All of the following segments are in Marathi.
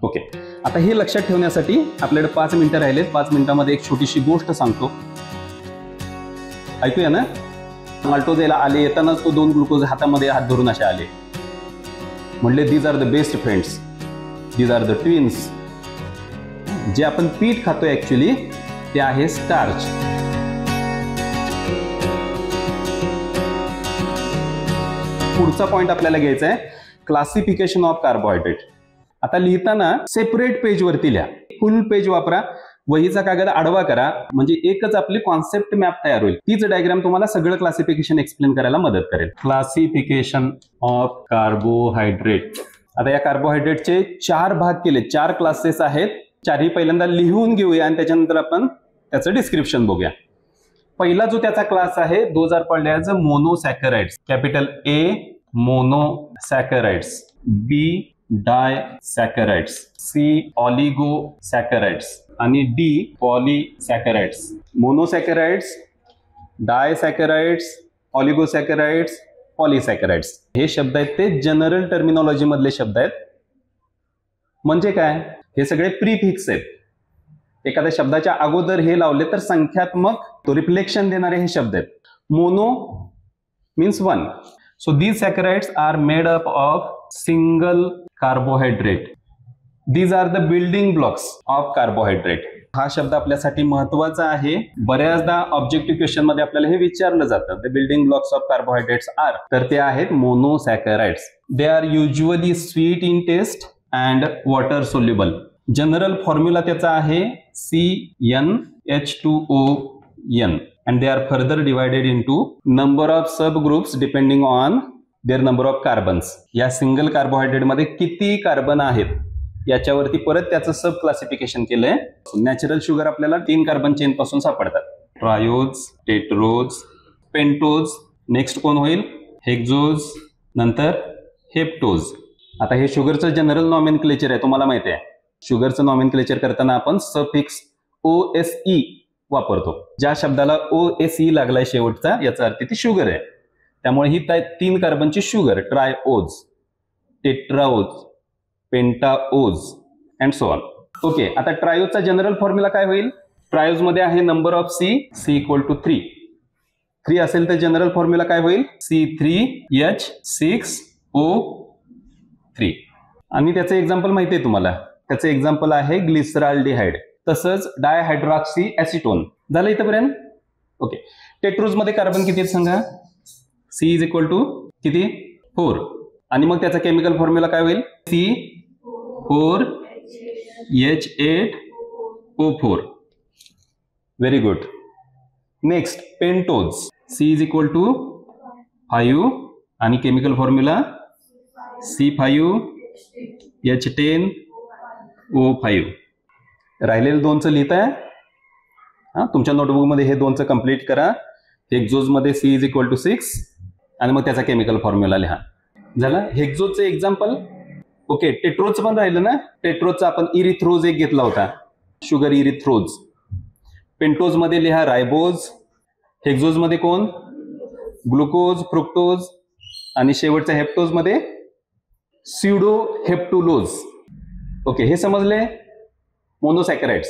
ओके, आता हे लक्षात ठेवण्यासाठी आपल्याकडे 5 मिनिटं राहिलेत. 5 मिनिटांमध्ये एक छोटीशी गोष्ट सांगतो, ऐकूया ना. माल्टोज याला आले, येतानाच तो 2 ग्लुकोज हातामध्ये हात धरून असे आले, म्हणले these are the best friends, these are the twins. जे आपण पीठ खातोय ऍक्च्युली ते आहे स्टार्च. पुढचा पॉइंट आपल्याला घ्यायचा आहे, क्लासिफिकेशन ऑफ कार्बोहायड्रेट. आता लिहिताना सेपरेट पेज वरती लिहा, फुल पेज वापरा, वहीचा कागद आडवा करा, म्हणजे एकच आपली कॉन्सेप्ट मॅप तयार होईल. तीच डायग्राम तुम्हाला सगळं क्लासिफिकेशन एक्सप्लेन करायला मदत करेल. Classification of carbohydrate. आता या कार्बोहायड्रेटचे 4 भाग केले, 4 क्लासेस आहेत. 4ही पहिल्यांदा लिहून घेऊया आणि त्याच्यानंतर आपण त्याचं डिस्क्रिप्शन बघूया. पहिला जो त्याचा क्लास आहे, those are called as monosaccharides. Capital A monosaccharides, B disaccharides, C oligosaccharides आणि डी पॉलीसॅकराइड्स. मोनोसॅकराइड्स, डायसॅकराइड्स, ऑलिगोसॅकराइड्स, पॉलीसॅकराइड्स हे शब्द आहेत ते जनरल टर्मिनॉलॉजी मधले शब्द आहेत. म्हणजे काय, हे सगळे प्रीफिक्स आहेत. एखाद्या शब्दाच्या अगोदर हे लावले तर संख्यात्मक तो रिफ्लेक्शन देणारे हे शब्द आहेत. Mono means 1. So these saccharides are made up of single carbohydrate. These are the building blocks of carbohydrate. हा शब्द आपल्यासाठी महत्वाचा आहे. बऱ्याचदा ऑब्जेक्टिव्ह क्वेश्चन मध्ये आपल्याला हे विचारलं जातं, the building blocks of carbohydrates are. तर ते आहेत monosaccharides. They are usually sweet in taste and water soluble. General formula त्याचा आहे CnH2ON and they are further divided into number of subgroups depending on their number of carbons. या सिंगल कार्बोहायड्रेट मध्ये किती कार्बन आहेत याच्यावरती परत त्याचं सब क्लासिफिकेशन केलंय. नॅचरल शुगर आपल्याला 3 कार्बन चेन पासून सापडतात, ट्रायोज, टेट्रोज, पेंटोज. नेक्स्ट कोण होईल, हेक्झोज, नंतर हेप्टोज. आता हे शुगरचं जनरल नॉमेनक्लेचर आहे, तुम्हाला माहिती आहे. शुगरचं नॉमेनक्लेचर करताना आपण सफिक्स OSE वापरतो. ज्या शब्दाला OSE लागलाय शेवटचा याचा अर्थ ती शुगर आहे. त्यामुळे ही 3 कार्बनची sugar, triose, tetrose, pentose and so on. Okay, आता ट्रायोजचा जनरल फॉर्म्युला काय होईल. ट्रायोज मध्ये आहे number of C equal to 3. 3 असेल तर जनरल फॉर्म्युला काय होईल, C3H6O3. आणि त्याचं एक्झाम्पल माहिती आहे तुम्हाला, त्याचं एक्झाम्पल आहे ग्लिसरॉल्डिहाइड. तसंच डायहायड्रॉक्सी ऍसिटोन. झालं इथपर्यंत. ओके, टेट्रोज मध्ये कार्बन किती आहेत सांगा. C इज इक्वल टू किती, 4. आणि मग त्याचा केमिकल फॉर्म्युला काय होईल, C4H8O4. Very good. Next pentose. C is equal to 5 आणि केमिकल फॉर्म्युला C5H10O5. राहिलेलं 2चं लिहिताय. तुमच्या नोटबुक मध्ये हे 2चं कंप्लीट करा. हेक्झोज मध्ये C इज इक्वल टू 6 आणि मग त्याचा केमिकल फॉर्म्युला लिहा. झालं हेक्झोजचं एक्झाम्पल. ओके, टेट्रोजचं पण राहिलं ना. टेट्रोजचा आपण इरिथ्रोज एक घेतला होता, शुगर इरिथ्रोज. पेंटोज मध्ये लिहा रायबोज. हेक्झोज मध्ये कोण, ग्लुकोज, फ्रुक्टोज आणि शेवटच्या हेप्टोज मध्ये स्युडो हेप्टुलोज. ओके, हे समजले मोनोसॅकराइड्स.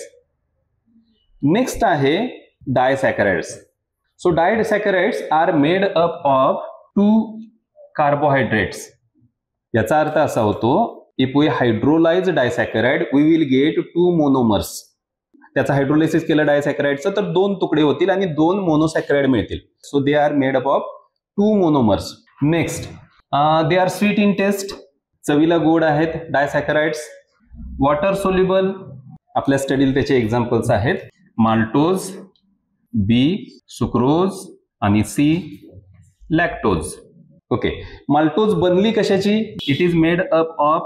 नेक्स्ट आहे disaccharides. So disaccharides are made up of 2 carbohydrates. याचा अर्थ असा होतो, if we hydrolyse disaccharide we will get 2 monomers. त्याचा हायड्रोलायसिस केलं डायसॅकराइडचं तर 2 तुकडे होतील आणि 2 मोनोसॅकराइड मिळतील. So they are made up of 2 monomers. Next, they are sweet in taste. चवीला गोड आहेत डायसॅकराइड्स. Water soluble. आपल्या स्टडीला त्याचे एक्झाम्पल्स आहेत माल्टोज, बी सुक्रोज आणि सी लॅक्टोज. ओके, माल्टोज बनली कशाची, it is made up of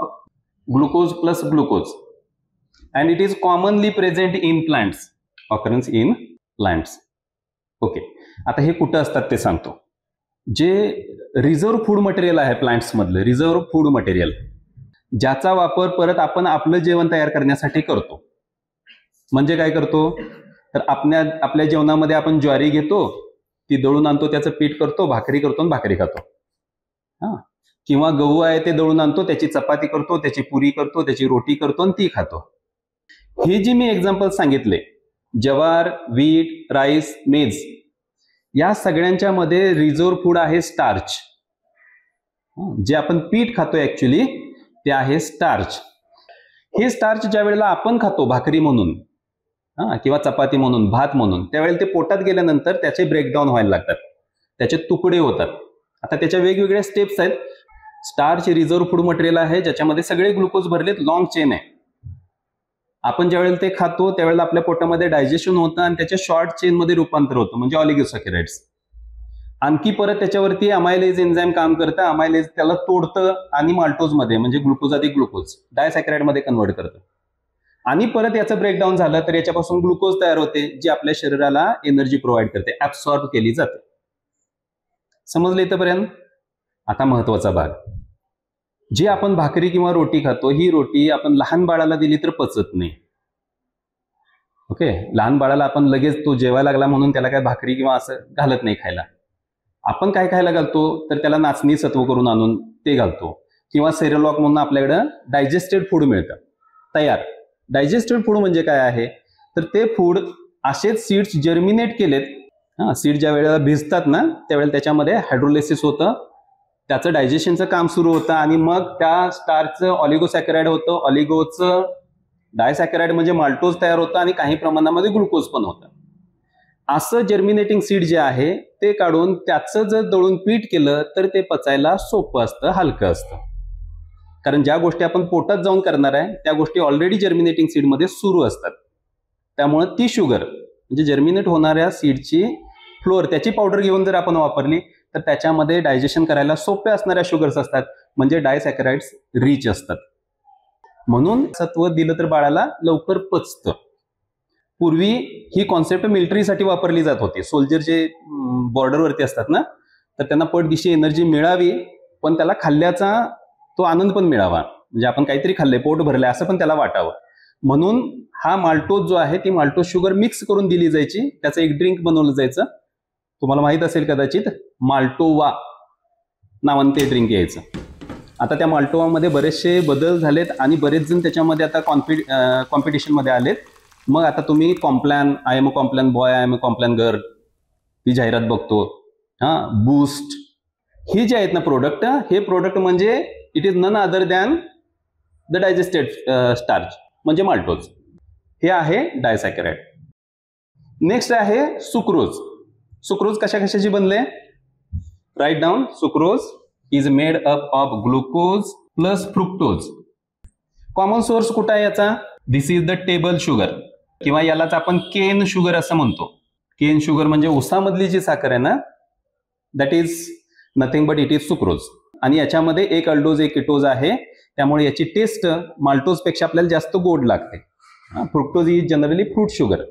glucose plus glucose and it is commonly present in plants, occurrence in plants. Okay, आता हे कुठं असतात ते सांगतो. जे रिझर्व्ह फूड मटेरियल आहे प्लांट्स मधलं, रिझर्व्ह फूड मटेरियल, ज्याचा वापर परत आपण आपलं जेवण तयार करण्यासाठी करतो. म्हणजे काय करतो तर आपल्या जेवणामध्ये आपण ज्वारी घेतो, ती दळून आणतो, त्याचं पीठ करतो, भाकरी करतो आणि भाकरी खातो. किंवा गहू आहे ते दळून आणतो, त्याची चपाती करतो, त्याची पुरी करतो, त्याची रोटी करतो आणि ती खातो. हे जे मी एक्झाम्पल सांगितले, ज्वार, व्हीट, राईस, मेज, या सगळ्यांच्या मध्ये रिझर्व्ह फूड आहे स्टार्च. जे आपण पीठ खातो ऍक्च्युली ते आहे स्टार्च. हे स्टार्च ज्या वेळेला आपण खातो भाकरी म्हणून किंवा चपाती म्हणून, भात म्हणून, त्यावेळेला ते पोटात गेल्यानंतर त्याचे ब्रेकडाऊन व्हायला लागतात, त्याचे तुकडे होतात. आता त्याच्या वेगवेगळ्या स्टेप्स आहेत. स्टार्च रिझर्व्ह फूड मटेरियल आहे ज्याच्यामध्ये सगळे ग्लुकोज भरलेत, लॉंग चेन आहे. आपण ज्यावेळेला ते खातो त्यावेळेला आपल्या पोटामध्ये डायजेशन होतं आणि त्याच्या शॉर्ट चेन मध्ये रूपांतर होतं, म्हणजे ऑलिगोसॅकराइड्स. आणखी परत त्याच्यावरती अमायलेज एन्झाईम काम करतं, अमायलेज त्याला तोडतं आणि माल्टोज मध्ये म्हणजे ग्लुकोज अधिक ग्लुकोज डायसॅकराइड मध्ये कन्वर्ट करतं. आणि परत याचं ब्रेकडाऊन झालं तर याच्यापासून ग्लुकोज तयार होते, जी आपल्या शरीराला एनर्जी प्रोव्हाइड करते, ऍब्सॉर्ब केली जाते. समजलं इथपर्यंत? आता महत्वाचा भाग, जी आपण भाकरी किंवा रोटी खातो, ही रोटी आपण लहान बाळाला दिली तर पचत नाही. ओके, लहान बाळाला आपण लगेच तो जेवायला लागला म्हणून त्याला काय भाकरी किंवा असं घालत नाही खायला. आपण काय खायला घालतो तर त्याला नाचणी सत्व करून आणून ते घालतो, किंवा सेरेलॉक म्हणून आपल्याकडं डायजेस्टेड फूड मिळतं तयार. डायजेस्टेड फूड म्हणजे काय आहे तर ते फूड असेच सीड्स जर्मिनेट केलेत. सीड ज्या वेळेला भिजतात ना त्यावेळेला त्याच्यामध्ये हायड्रोलिसिस होतं, त्याचं डायजेशनचं काम सुरू होतं आणि मग त्या स्टार्चचं ऑलिगोसॅकराइड होतं, ऑलिगोचं डायसॅकराइड म्हणजे माल्टोज तयार होतं आणि काही प्रमाणामध्ये ग्लुकोज पण होतं. असं जर्मिनेटिंग सीड जे आहे ते काढून त्याचं जर दळून पीठ केलं तर ते पचायला सोपं असतं, हलकं असतं. कारण ज्या गोष्टी आपण पोटात जाऊन करणार आहे त्या गोष्टी ऑलरेडी जर्मिनेटिंग सीडमध्ये सुरू असतात. त्यामुळे ती शुगर म्हणजे जर्मिनेट होणाऱ्या सीडची फ्लोअर, त्याची पावडर घेऊन जर आपण वापरली तर त्याच्यामध्ये डायजेशन करायला सोप्या असणाऱ्या शुगर्स असतात, म्हणजे डायसॅकराइड्स रिच असतात. म्हणून सत्व दिलं तर बाळाला लवकर पचतं. पूर्वी ही कॉन्सेप्ट मिलिटरीसाठी वापरली जात होती. सोल्जर जे बॉर्डरवरती असतात ना तर त्यांना पटदिशी एनर्जी मिळावी, पण त्याला खाल्ल्याचा तो आनंद पण मिळावा, म्हणजे आपण काहीतरी खाल्लंय, पोट भरलंय असं पण त्याला वाटावं. म्हणून हा माल्टोज जो आहे ती माल्टोज शुगर मिक्स करून दिली जायची, त्याचं एक ड्रिंक बनवलं जायचं. तुम्हाला माहित असेल कदाचित, माल्टोवा नावाने ते ड्रिंक यायचं. आता त्या माल्टोवामध्ये बरेचसे बदल झालेत आणि बरेच जण त्याच्यामध्ये आता कॉम्पिटिशन मध्ये आलेत. मग आता तुम्ही Complan, I am a Complan boy, I am a Complan girl, ही जाहिरात बघतो. बूस्ट, ही जे आहेत ना प्रोडक्ट, हे प्रोडक्ट म्हणजे it is none other than the digested starch म्हणजे माल्टोज. हे आहे डायसॅकराइड. नेक्स्ट आहे सुक्रोज. सुक्रोज कशा कशाची बनले? Write down. Sucrose is made up of glucose plus fructose. Common source कुठं आहे याचा? This is the table sugar, किंवा यालाच आपण केन शुगर असं म्हणतो. केन शुगर म्हणजे ऊसामधली जी साखर आहे ना, that is nothing but it is sucrose. आणि याच्यामध्ये एक अल्डोज एक किटोज आहे, त्यामुळे याची टेस्ट माल्टोज पेक्षा आपल्याला जास्त गोड लागते. Fructose is generally fruit sugar.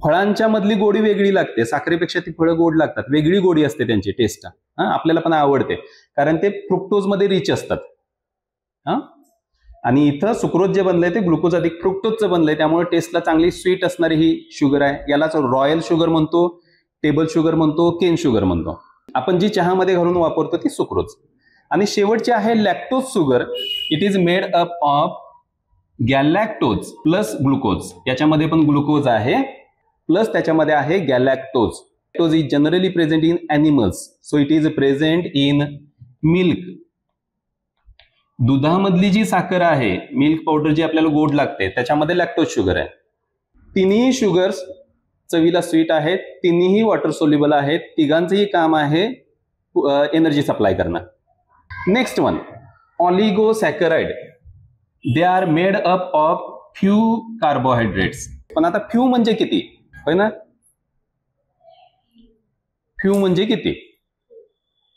फळांच्या मधली गोडी वेगळी लागते, साखरेपेक्षा ती फळं गोड लागतात, वेगळी गोडी असते त्यांची टेस्ट. आपल्याला पण आवडते कारण ते फ्रुक्टोज मध्ये रिच असतात. आणि इथं सुक्रोज जे बनलंय ते ग्लुकोज अधिक फ्रुक्टोजचं बनलंय, त्यामुळे टेस्टला चांगली स्वीट असणारी ही शुगर आहे. यालाच रॉयल शुगर म्हणतो, टेबल शुगर म्हणतो, केन शुगर म्हणतो. आपण जी चहामध्ये घालून वापरतो ती सुक्रोज. आणि शेवटची आहे lactose sugar. It is made up of galactose plus glucose. याच्यामध्ये पण ग्लुकोज आहे प्लस त्याच्यामध्ये आहे galactose. Lactose is generally present in animals, so it is present in milk. दुधामधली जी साखर आहे, मिल्क पावडर जी आपल्याला गोड लागते, त्याच्यामध्ये लॅक्टोज शुगर आहे. तिन्ही शुगर्स चवीला स्वीट आहेत, तिन्ही वॉटर सोल्युबल आहेत, तिघांचंही काम आहे एनर्जी सप्लाय करणं. Next one, oligosaccharide. They are made up of few carbohydrates. पण आता फ्यू म्हणजे किती, होय ना? फ्यू म्हणजे किती?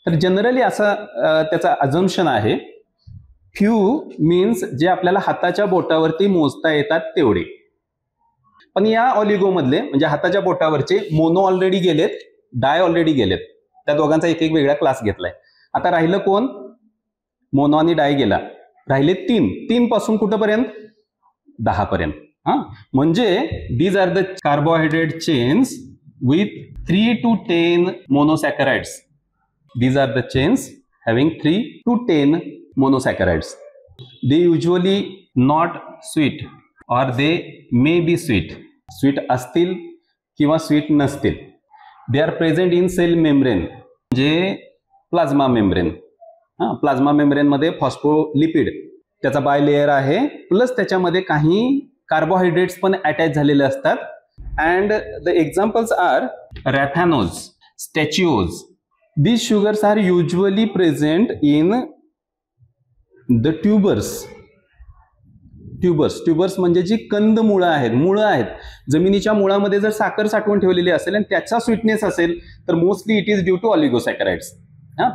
तर जनरली असं त्याचा अझम्पशन आहे, फ्यू मीन्स जे आपल्याला हाताच्या बोटावरती मोजता येतात तेवढे. पण या ऑलिगो मधले म्हणजे हाताच्या बोटावरचे मोनो ऑलरेडी गेलेत, डाय ऑलरेडी गेलेत. त्या दोघांचा एक एक वेगळा क्लास घेतलाय. आता राहिलं कोण? मोनो आणि डाय गेला, राहिले तीन. 3 पासून कुठपर्यंत? 10 पर्यंत. म्हणजे these are the carbohydrate chains with 3 to 10 monosaccharides. These are the chains having 3 to 10 monosaccharides. They usually not sweet or they may be sweet. Sweet असतील किंवा स्वीट नसतील. They are present in cell membrane म्हणजे प्लाझ्मा मेम्ब्रेन. प्लाझ्मा मेम्ब्रेन मध्ये फॉस्फोलिपिड त्याचा बाय लेयर आहे, प्लस त्याच्यामध्ये काही कार्बोहायड्रेट्स पण अटॅच झालेले असतात. And the examples are raffinose, stachyose. These sugars are usually present in the tubers. Tubers म्हणजे जी कंद मुळं आहेत. जमिनीच्या मुळामध्ये जर साखर साठवून ठेवलेली असेल आणि त्याचा स्वीटनेस असेल तर mostly it is due to oligosaccharides.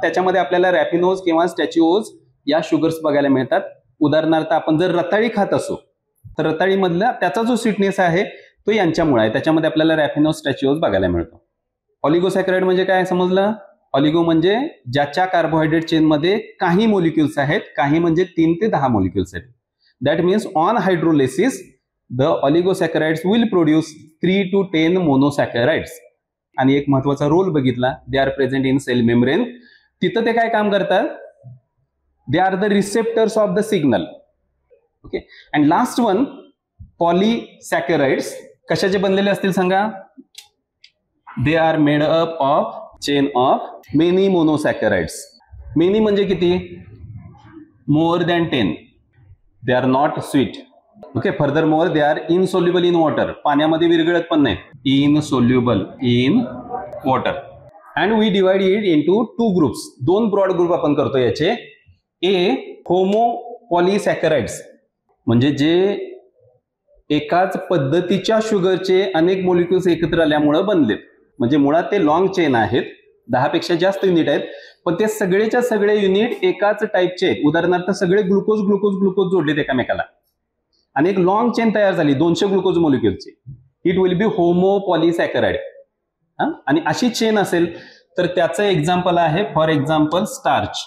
त्याच्यामध्ये आपल्याला रॅफिनोज किंवा स्टॅचिओज या शुगर्स बघायला मिळतात. उदाहरणार्थ आपण जर रताळी खात असू तर रताळीमधला त्याचा जो स्वीटनेस आहे तो यांच्यामुळे आहे, त्याच्यामध्ये आपल्याला रॅफिनोज, स्टॅचिओज बघायला मिळतो. ऑलिगोसॅकराइड म्हणजे काय समजलं? ऑलिगो म्हणजे ज्याच्या कार्बोहायड्रेट चेनमध्ये काही मॉलिक्युल्स आहेत, काही म्हणजे 3 ते 10 मॉलिक्युल्स आहेत. That means on hydrolysis the oligosaccharides will produce 3 to 10 monosaccharides. आणि एक महत्वाचा रोल बघितला, they are present in cell membrane. तिथं ते काय काम करतात? They are the receptors of the signal. Okay. And last one polysaccharides कशाचे बनलेले असतील सांगा? They are made up of chain of many monosaccharides. Many म्हणजे किती? More than 10. They are not sweet. Okay. Further more they are insoluble in water. पाण्यामध्ये विरघळत पण नाही. Insoluble in water. And we divide it into 2 groups. 2 broad group आपण करतो याचे. ए होमोपॉलीसॅकराइड्स म्हणजे जे एकाच पद्धतीच्या शुगरचे अनेक मॉलिक्युल्स एकत्र आल्यामुळे बनलेत. म्हणजे मुळात ते लॉंग चेन आहेत, 10 पेक्षा जास्त युनिट आहेत, पण ते सगळेच्या सगळे युनिट एकाच टाईपचे आहेत. उदाहरणार्थ सगळे ग्लुकोज जोडलेत एकमेकाला आणि एक लॉंग चेन तयार झाली 200 ग्लुकोज मॉलिक्युलची. It will be homopolysaccharide. आणि अशी चेन असेल तर त्याचं एक्झाम्पल आहे फॉर एक्झाम्पल स्टार्च.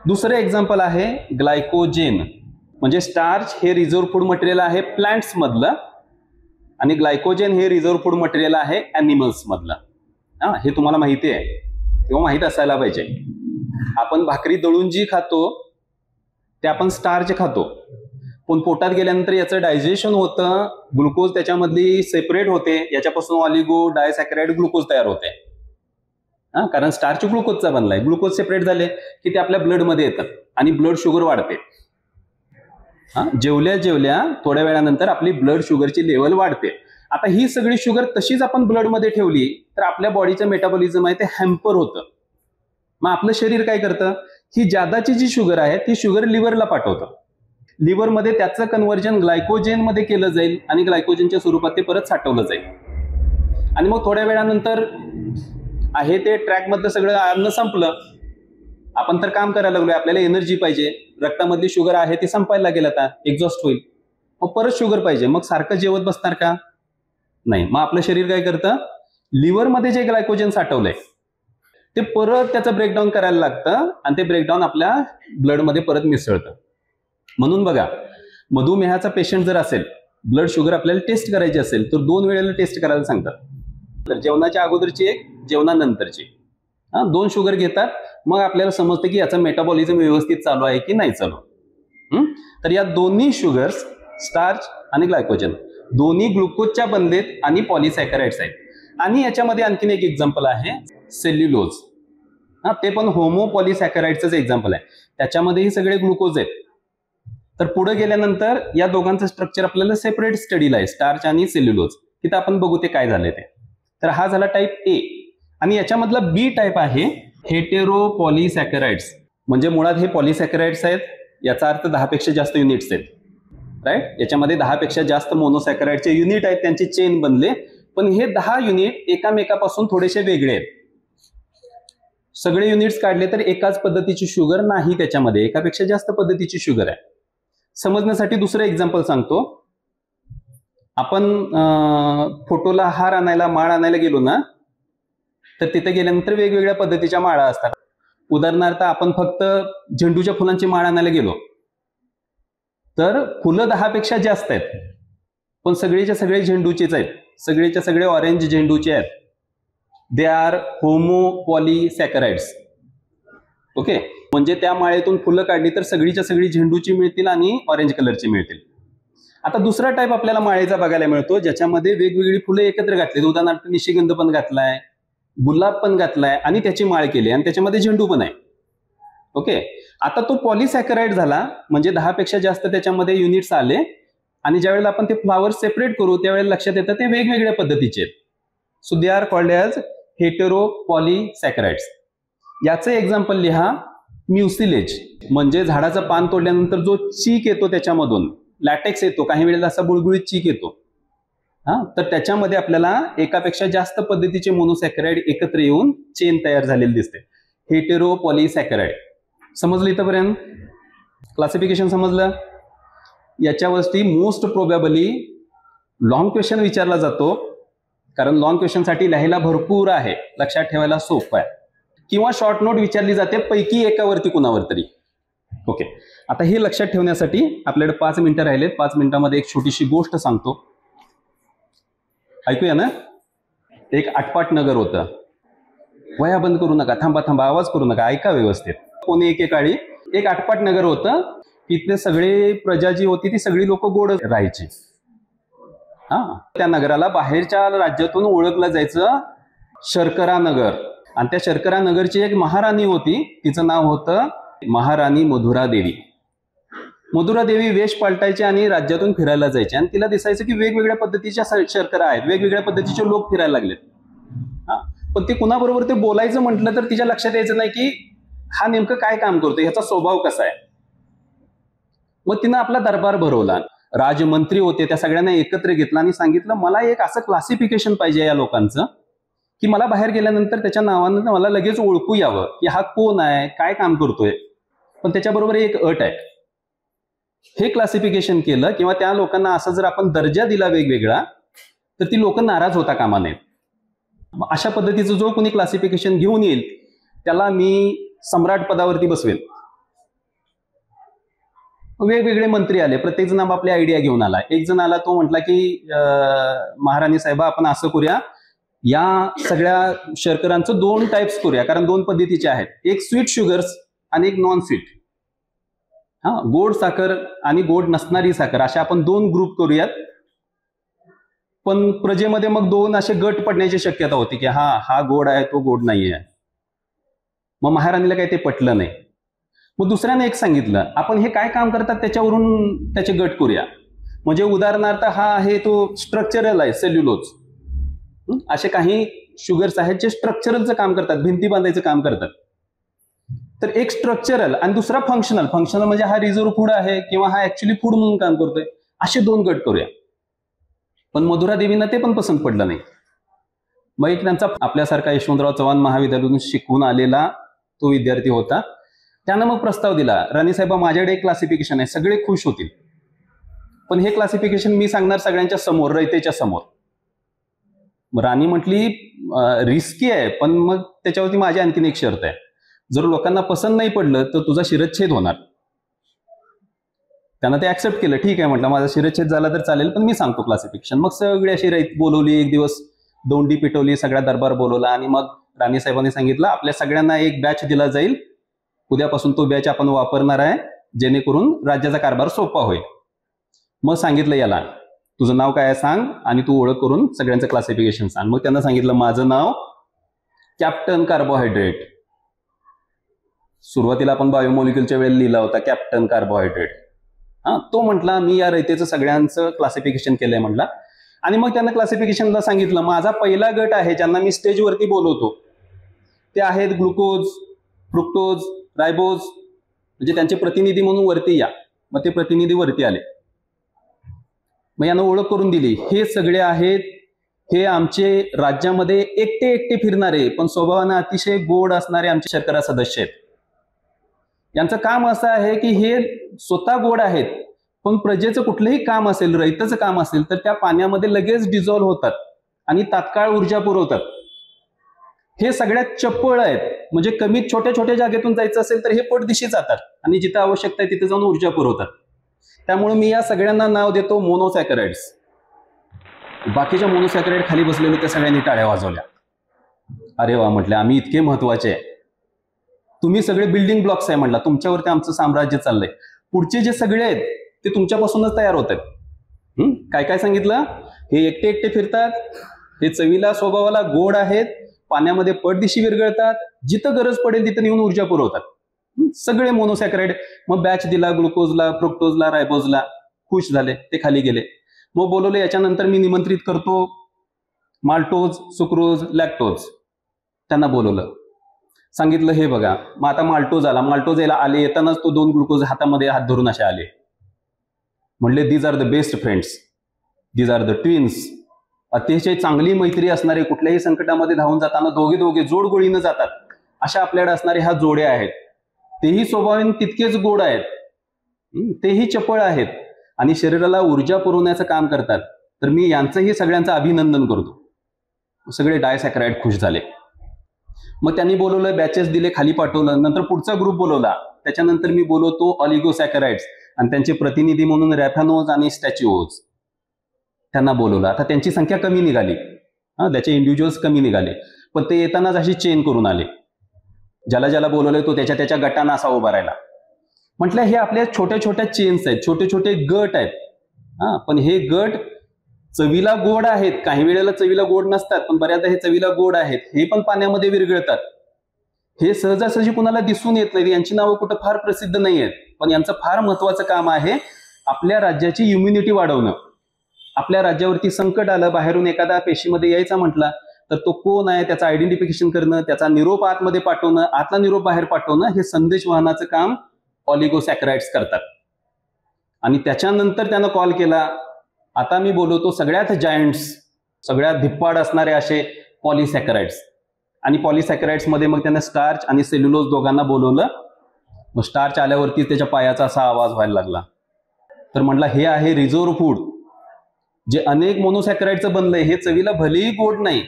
दुसरं एक्झाम्पल आहे ग्लायकोजेन. म्हणजे स्टार्च हे रिझर्व्ह फूड मटेरियल आहे प्लांट्स मधलं आणि ग्लायकोजेन हे रिझर्व्ह फूड मटेरियल आहे ॲनिमल्स मधलं. हे तुम्हाला माहिती आहे किंवा माहित असायला पाहिजे. आपण भाकरी दळून जी खातो ते आपण स्टार्च खातो, पण पोटात गेल्यानंतर याचं डायजेशन होतं, ग्लुकोज त्याच्यामधली सेपरेट होते, याच्यापासून ऑलिगो डायसॅकराइड ग्लुकोज तयार होते. कारण स्टार्च ग्लुकोजचा बनलाय. ग्लुकोज सेपरेट झाले की ते आपल्या ब्लडमध्ये येतात आणि ब्लड शुगर वाढते. जेवल्या थोड्या वेळानंतर आपली ब्लड शुगरची लेवल वाढते. आता ही सगळी शुगर तशीच आपण ब्लडमध्ये ठेवली तर आपल्या बॉडीचं मेटाबॉलिझम आहे ते हॅम्पर होतं. मग आपलं शरीर काय करतं? ही जादाची जी शुगर आहे ती शुगर लिव्हरला पाठवतं. लिव्हरमध्ये त्याचं कन्व्हर्जन ग्लायकोजेनमध्ये केलं जाईल आणि ग्लायकोजेनच्या स्वरूपात ते परत साठवलं जाईल. आणि मग थोड्या वेळानंतर आहे ते ट्रॅक मधलं सगळं अन्न संपलं. आपण तर काम करायला लागलोय, आपल्याला एनर्जी पाहिजे, रक्तामधली शुगर आहे ती संपायला लागेल, आता एक्झॉस्ट होईल, मग परत शुगर पाहिजे. मग सारखं जेवत बसणार का? नाही. मग आपलं शरीर काय करतं? लिव्हरमध्ये जे ग्लायकोजेन साठवलंय ते परत त्याचं ब्रेकडाऊन करायला लागतं आणि ते ब्रेकडाऊन आपल्या ब्लडमध्ये परत मिसळतं. म्हणून बघा, मधुमेहाचा पेशंट जर असेल, ब्लड शुगर आपल्याला टेस्ट करायची असेल तर 2 वेळेला टेस्ट करायला सांगतात. तर जेवणाच्या अगोदरची एक, जेवणानंतरची. 2 शुगर घेतात. मग आपल्याला समजतं की याचा मेटाबॉलिझम व्यवस्थित चालू आहे की नाही चालू. तर या दोन्ही शुगर्स, स्टार्च आणि ग्लायकोजन, दोन्ही ग्लुकोजच्या बनलेत आणि पॉलीसॅकराइड्स आहेत. आणि याच्यामध्ये आणखीन एक एक्झाम्पल आहे सेल्युलोज. ते पण होमोपॉलीसॅकराइडचं एक्झाम्पल आहे. त्याच्यामध्येही सगळे ग्लुकोज आहेत. तर पुढे गेल्यानंतर या दोघांचं स्ट्रक्चर आपल्याला सेपरेट स्टडीला आहे, स्टार्च आणि सेल्युलोज. तिथं आपण बघू ते काय झाले ते. तर हा झाला टाईप ए. आणि याच्यामधला बी टाईप आहे हेटेरोपॉलीसॅकराइड्स. म्हणजे मुळात हे पॉलीसॅकराइड्स आहेत, याचा अर्थ 10 पेक्षा जास्त युनिट्स आहेत. राईट. याच्यामध्ये 10 पेक्षा जास्त मोनोसॅकराइडचे युनिट आहेत, त्यांची चेन बनले. पण हे 10 युनिट एकामेकापासून थोडेसे वेगळे आहेत. सगळे युनिट्स काढले तर एकाच पद्धतीची शुगर नाही, त्याच्यामध्ये एकापेक्षा जास्त पद्धतीची शुगर आहे. समजण्यासाठी दुसरं एक्झाम्पल सांगतो. आपण फोटोला हार आणायला, माळ आणायला गेलो ना, तर तिथे गेल्यानंतर वेगवेगळ्या पद्धतीच्या माळा असतात. उदाहरणार्थ आपण फक्त झेंडूच्या फुलांची माळ आणायला गेलो तर फुलं 10 पेक्षा जास्त आहेत, पण सगळेच्या सगळे झेंडूचेच आहेत, सगळेच्या सगळे ऑरेंज झेंडूचे आहेत. They are होमोपॉलीसॅकराइड्स. ओके, म्हणजे त्या माळेतून फुलं काढली तर सगळीच्या सगळी झेंडूची मिळतील आणि ऑरेंज कलरची मिळतील. आता दुसरा टाईप आपल्याला माळेचा बघायला मिळतो ज्याच्यामध्ये वेगवेगळी फुलं एकत्र घातली. उदाहरणार्थ निशिगंध पण घातलाय, गुलाब पण घातलाय आणि त्याची माळ केली आणि त्याच्यामध्ये झेंडू पण आहे. ओके, आता तो पॉलिसॅकराइड झाला, म्हणजे 10 पेक्षा जास्त त्याच्यामध्ये युनिट्स आले आणि ज्यावेळेला आपण ते फ्लावर सेपरेट करू त्यावेळेला लक्षात येतं ते वेगवेगळ्या पद्धतीचे आहेत. So they are called as hetero polysaccharides. याचं एक्झाम्पल लिहा, म्युसिलेज, म्हणजे झाडाचं पान तोडल्यानंतर जो चीक येतो त्याच्यामधून लॅटेक्स येतो, काही वेळेला असा बुळबुळीत चीक येतो. तर त्याच्यामध्ये आपल्याला एकापेक्षा जास्त पद्धतीचे मोनोसॅकराइड एकत्र येऊन चेन तयार झालेली दिसते. हेटेरो पॉलिसॅकराइड. समजलं इथपर्यंत? क्लासिफिकेशन समजलं? याच्यावरती मोस्ट प्रोबॅबली लॉंग क्वेश्चन विचारला जातो, कारण लॉंग क्वेश्चनसाठी लिहायला भरपूर आहे, लक्षात ठेवायला सोपं आहे. किंवा शॉर्ट नोट विचारली जाते पैकी एकावरती कुणावर तरी. ओके, आता हे लक्षात ठेवण्यासाठी आपल्याकडे 5 मिनिटं राहिलेत. 5 मिनिटांमध्ये एक छोटीशी गोष्ट सांगतो, ऐकूया ना. एक आटपाट नगर होतं. वया बंद करू नका, थांबा थांबा, आवाज करू नका, ऐका व्यवस्थित. कोणी एकेकाळी एक आटपाट नगर होतं. तिथले सगळे प्रजा जी होती ती सगळी लोक गोड राहायची. त्या नगराला बाहेरच्या राज्यातून ओळखलं जायचं शर्करा नगर. आणि त्या शर्करा नगरची एक महाराणी होती, तिचं नाव होतं महाराणी मधुरा देवी. मधुरा देवी वेश पालटायची आणि राज्यातून फिरायला जायची आणि तिला दिसायचं की वेगवेगळ्या पद्धतीच्या शर्करा आहेत, वेगवेगळ्या पद्धतीचे लोक फिरायला लागलेत. पण ते कुणाबरोबर ते बोलायचं म्हटलं तर तिच्या लक्षात यायचं नाही की हा नेमकं काय काम करतो, ह्याचा स्वभाव कसा आहे. मग तिनं आपला दरबार भरवला. राजमंत्री होते, त्या सगळ्यांना एकत्र घेतलं आणि सांगितलं मला एक असं क्लासिफिकेशन पाहिजे या लोकांचं की मला बाहेर गेल्यानंतर त्याच्या नावानं मला लगेच ओळखू यावं की हा कोण आहे, काय काम करतोय. पण त्याच्याबरोबर एक अट आहे. हे क्लासिफिकेशन केलं किंवा त्या लोकांना असा जर आपण दर्जा दिला वेगवेगळा तर ती लोक नाराज होता कामा नयेत. अशा पद्धतीचं जो कोणी क्लासिफिकेशन घेऊन येईल त्याला मी सम्राट पदावरती बसवेल. वेगवेगळे मंत्री आले, प्रत्येक जण आपली आयडिया घेऊन आला. एक जण आला, तो म्हटला की महाराणी साहेबा आपण असं करूया, या सगळ्या शर्करांचं 2 टाइप्स करूया, कारण 2 पद्धतीचे आहेत, एक स्वीट शुगर्स आणि एक नॉन स्वीट. गोड साखर आणि गोड नसणारी साखर अशा आपण 2 ग्रुप करूयात. पण प्रजेमध्ये मग 2 असे गट पडण्याची शक्यता होती की हा गोड आहे, तो गोड नाही आहे. मग महाराणीला काही ते पटलं नाही. मग दुसऱ्याने एक सांगितलं आपण हे काय काम करतात त्याच्यावरून त्याचे गट करूया. म्हणजे उदाहरणार्थ हा आहे तो स्ट्रक्चरल आहे, सेल्युलोज. असे काही शुगर्स आहेत जे स्ट्रक्चरलचं काम करतात, भिंती बांधायचं काम करतात. तर एक स्ट्रक्चरल आणि दुसरा फंक्शनल. फंक्शनल म्हणजे हा रिझर्व्ह फूड आहे किंवा हा ऍक्च्युली फूड म्हणून काम करतोय. असे 2 गट करूया. पण मधुरा देवींना ते पण पसंत पडलं नाही. मग एक त्यांचा आपल्यासारखा यशवंतराव चव्हाण महाविद्यालयातून शिकून आलेला तो विद्यार्थी होता. त्यानं मग प्रस्ताव दिला, राणीसाहेबा माझ्याकडे एक क्लासिफिकेशन आहे, सगळे खुश होतील, पण हे क्लासिफिकेशन मी सांगणार सगळ्यांच्या समोर, रयतेच्या समोर. राणी म्हटली रिस्की आहे, पण मग त्याच्यावरती माझी आणखीन एक शर्त आहे, जर लोकांना पसंत नाही पडलं तर तुझा शिरच्छेद होणार. त्यानं ते ऍक्सेप्ट केलं. ठीक आहे म्हटलं, माझा शिरच्छेद झाला तर चालेल, पण मी सांगतो क्लासिफिकेशन. मग सगळी अशी रयत बोलवली, एक दिवस दोंडी पिटवली, सगळा दरबार बोलवला आणि मग राणीसाहेबांनी सांगितलं आपल्या सगळ्यांना एक बॅच दिला जाईल, उद्यापासून तो बॅच आपण वापरणार आहे जेणेकरून राज्याचा कारभार सोपा होईल. मग सांगितलं याला तुझं नाव काय आहे सांग आणि तू ओळख करून सगळ्यांचं क्लासिफिकेशन सांग. मग त्यांना सांगितलं माझं नाव कॅप्टन कार्बोहायड्रेट. सुरुवातीला आपण बायोमॉलिक्युलच्या वेळेला लिहिला होता कॅप्टन कार्बोहायड्रेट. तो म्हटला मी या रयतेचं सगळ्यांचं क्लासिफिकेशन केलंय म्हटला. आणि मग त्यांना क्लासिफिकेशनला सांगितलं माझा पहिला गट आहे ज्यांना मी स्टेजवरती बोलवतो ते आहेत ग्लुकोज, फ्रुक्टोज, रायबोज, म्हणजे त्यांचे प्रतिनिधी म्हणून वरती या. मग ते प्रतिनिधी वरती आले. मग यांना ओळख करून दिली, हे सगळे आहेत, हे आमचे राज्यामध्ये एकटे एकटे फिरणारे पण स्वभावाने अतिशय गोड असणारे आमचे शर्करा सदस्य आहेत. यांचं काम असं आहे की हे स्वतः गोड आहेत पण प्रजेचं कुठलंही काम असेल, रयतेचं काम असेल तर त्या पाण्यामध्ये लगेच डिझॉल्व्ह होतात आणि तात्काळ ऊर्जा पुरवतात. हे सगळ्यात चपळ आहेत, म्हणजे कमीत छोट्या छोट्या जागेतून जायचं असेल तर हे पटदिशी जातात आणि जिथं आवश्यकता आहे तिथे जाऊन ऊर्जा पुरवतात. त्यामुळे मी या सगळ्यांना नाव देतो मोनोसॅकराइड्स. बाकीच्या मोनोसॅकराइड खाली बसलेले त्या सगळ्यांनी टाळ्या वाजवल्या. अरे वा म्हटलं, आम्ही इतके महत्वाचे आहे. तुम्ही सगळे बिल्डिंग ब्लॉक्स आहे म्हटला, तुमच्यावरती आमचं साम्राज्य चाललंय. पुढचे जे सगळे आहेत ते तुमच्यापासूनच तयार होत आहेत. काय काय सांगितलं? हे एकटे एकटे फिरतात, हे चवीला स्वभावाला गोड आहेत, पाण्यामध्ये पटदिशी विरघळतात, जिथं गरज पडेल तिथं नेऊन ऊर्जा पुरवतात. सगळे मोनोसॅकराइड. मग बॅच दिला ग्लुकोजला, फ्रुक्टोजला, रायबोजला, खुश झाले, ते खाली गेले. मग बोलवले, याच्यानंतर मी निमंत्रित करतो माल्टोज, सुक्रोज, लॅक्टोज. त्यांना बोलवलं, सांगितलं हे बघा. मग आता माल्टोज आला. माल्टोज याला आले, येतानाच तो 2 ग्लुकोज हातामध्ये हात धरून असे आले. म्हणले these are the best friends, these are the twins. अतिशय चांगली मैत्री असणारे, कुठल्याही संकटामध्ये धावून जाताना दोघे दोघे जोड गोळीनं जातात, अशा आपल्याकडे असणारे ह्या जोड्या आहेत. तेही स्वभावाने तितकेच गोड आहेत, तेही चपळ आहेत आणि शरीराला ऊर्जा पुरवण्याचं काम करतात. तर मी यांचंही सगळ्यांचं अभिनंदन करतो. सगळे डायसॅकराइड खुश झाले. मग त्यांनी बोलवलं, बॅचेस दिले, खाली पाठवलं. नंतर पुढचा ग्रुप बोलवला. त्याच्यानंतर मी बोलवतो ऑलिगोसॅकराइड्स आणि त्यांचे प्रतिनिधी म्हणून रॅफॅनोज आणि स्टॅच्यूओज. त्यांना बोलवलं. आता त्यांची संख्या कमी निघाली, त्याचे इंडिव्हिज्युअल्स कमी निघाले, पण ते येतानाच अशी चेन करून आले. ज्याला ज्याला बोलवलंय तो त्याच्या त्याच्या गटांना असा उभा राहिला. म्हटलं हे आपल्या छोट्या छोट्या चेन्स आहेत, छोटे छोटे गट आहेत. पण हे गट चवीला गोड आहेत. काही वेळेला चवीला गोड नसतात, पण बऱ्याचदा हे चवीला गोड आहेत. हे पण पाण्यामध्ये विरघळतात. हे सहजासहजी कुणाला दिसून येत नाही. यांची नावं कुठं फार प्रसिद्ध नाही आहेत, पण यांचं फार महत्वाचं काम आहे आपल्या राज्याची इम्युनिटी वाढवणं. आपल्या राज्यावरती संकट आलं, बाहेरून एखादा पेशीमध्ये यायचा म्हटला तर तो कोण आहे त्याचं आयडेंटिफिकेशन करणं, त्याचा निरोप आतमध्ये पाठवणं, आतला निरोप बाहेर पाठवणं, हे संदेश वाहनाचं काम ऑलिगोसॅकराइड्स करतात. आणि त्याच्यानंतर त्यानं कॉल केला, आता मी बोलवतो सगळ्यात जायंट्स, सगळ्यात धिप्पाड असणारे असे पॉलिसॅकराइड्स. आणि पॉलिसॅकराइड्स मध्ये मग त्यानं स्टार्च आणि सेल्युलोज दोघांना बोलवलं. मग स्टार्च आल्यावरती त्याच्या पायाचा असा आवाज व्हायला लागला. तर म्हटलं हे आहे रिझर्व्ह फूड, जे अनेक मोनोसॅकराइडचं बनलंय. हे चवीला भलेही गोड नाही,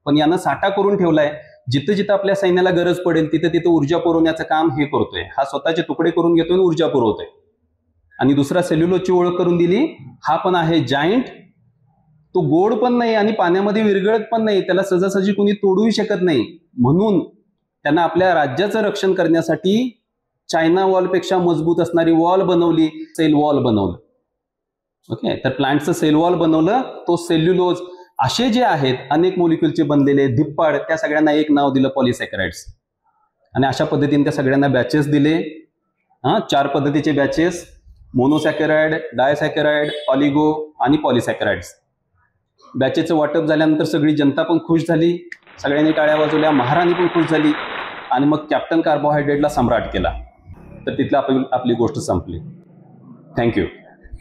पण यानं साठा करून ठेवलाय. जिथं जिथं आपल्या सैन्याला गरज पडेल तिथं तिथं ऊर्जा पुरवण्याचं काम हे करतोय. हा स्वतःचे तुकडे करून घेतोय आणि ऊर्जा पुरवतोय. आणि दुसरा सेल्युलोजची ओळख करून दिली, हा पण आहे जायंट. तो गोड पण नाही आणि पाण्यामध्ये विरघळत पण नाही, त्याला सहजासहजी कोणी तोडूही शकत नाही. म्हणून त्यांना आपल्या राज्याचं रक्षण करण्यासाठी चायना वॉलपेक्षा मजबूत असणारी वॉल बनवली, सेल वॉल बनवलं. ओके, तर प्लांटचं सेल वॉल बनवलं. तो सेल्युलोज असे जे आहेत अनेक मॉलिक्युलचे बनलेले धिप्पाड, त्या सगळ्यांना एक नाव दिलं, पॉलिसॅकराइड्स. आणि अशा पद्धतीने त्या सगळ्यांना बॅचेस दिले. 4 पद्धतीचे बॅचेस: मोनोसॅकराइड, डायसॅकराइड, ऑलिगो आणि पॉलिसॅकराइड्स. बॅचेसचं वाटप झाल्यानंतर सगळी जनता पण खुश झाली, सगळ्यांनी टाळ्या वाजवल्या, महाराणी पण खुश झाली. आणि मग कॅप्टन कार्बोहायड्रेटला सम्राट केला. तर तिथला आपली गोष्ट संपली. थँक्यू.